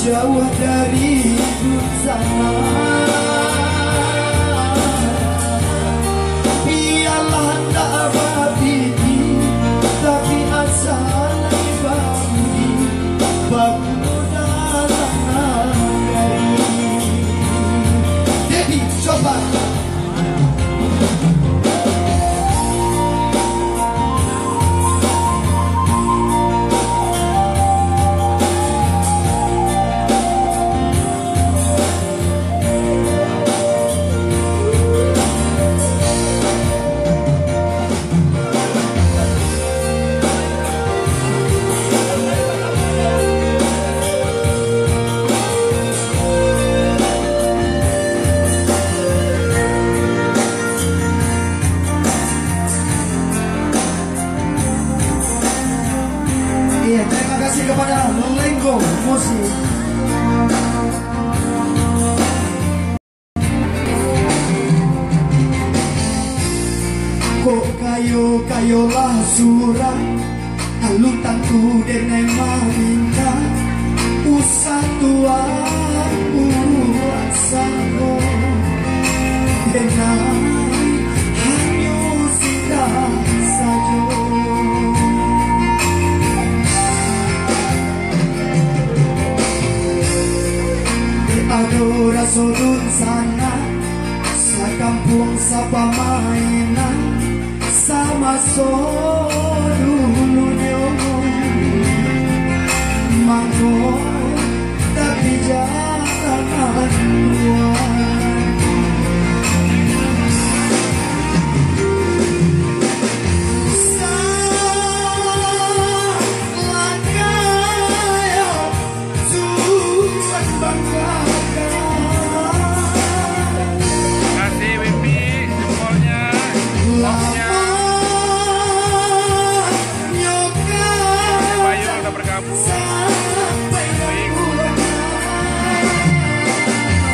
jauh dari sana. Biarlah tak berhenti, tapi asal bagi baku dalam nagari. Jadi coba kepada Lenggo Musik. Kok kayo-kayolah surat alutanku dengan malinka usah tuan uasako dengan hanya singgah saja. Adora sudut sana, sakampung sapa mainan, sama sodulunya mango, tapi jangan luar.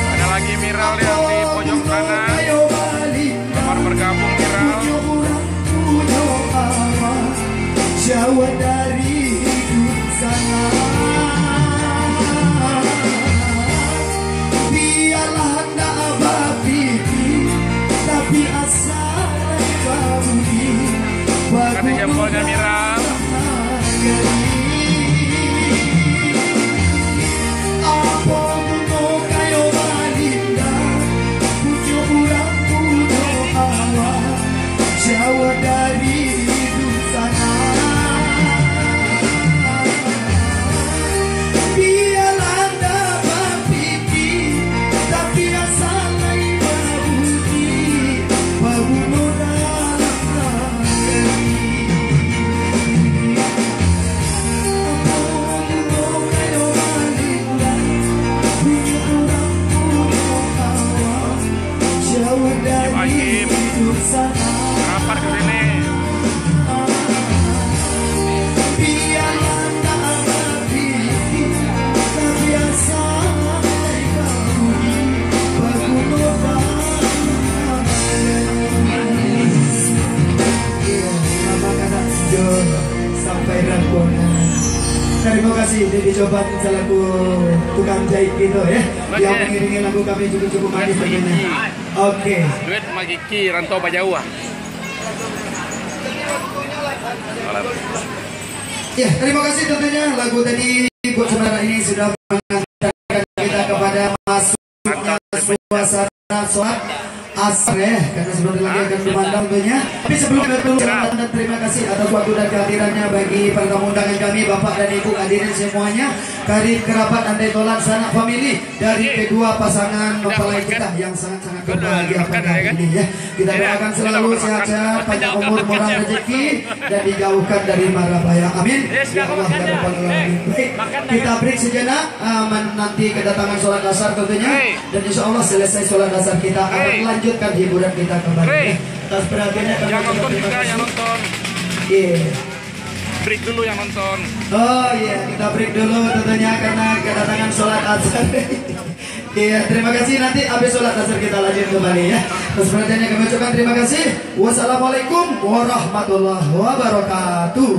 Ada lagi Miral yang di pojok kanan, nomor bergabung Miral. Jauh dari hidup sana. Biarlah tak berhenti, tapi asal bagi Kasih jempolnya Miral. Jauh dari hidup sana. Biarlah tak berpikir, tapi asal berbudi berbunuh dalam nagari. Jauh dari hidup sana. Rapar ke sini. Biarlah tak berpikir, tapi asal bagi berbunuh dalam nagari. Nama kata sejauh sampai Ragunan. Terima kasih sudah dicoba lagu tukang jahit gitu ya. Yang mengiringi lagu kami cukup manis tentunya. Oke. Duet Magiki Rantau Pajawa. Ya, terima kasih tentunya lagu tadi buat saudara ini sudah mengantarkan kita kepada masuknya suasana sholat asar ya, karena sebelum lagi akan bermandang tentunya. Tapi sebelum itu dan terima kasih atas waktu dan kehadirannya bagi para tamu undangan kami, Bapak dan Ibu hadirin semuanya, karib kerabat andai tolan sanak famili dari kedua pasangan mempelai kita yang sangat-sangat berbahagia pada hari ini ya. Kita doakan selalu sehat-sehat, panjang umur, murah rezeki dan dijauhkan dari mara bahaya. Amin. Ya Allah ya Rabbal Alamin. Baik, kita break sejenak menanti kedatangan sholat asar tentunya, dan insya Allah selesai sholat asar kita akan lanjutkan hiburan kita kembali. Atas perhatiannya kami yang nonton terima juga kasih. yang nonton. Iya. Break dulu yang nonton. Oh iya, kita break dulu tentunya karena kedatangan sholat asar. Iya, terima kasih, nanti habis sholat asar kita lanjut kembali ya. Atas perhatiannya kami ucapkan terima kasih. Wassalamualaikum warahmatullahi wabarakatuh.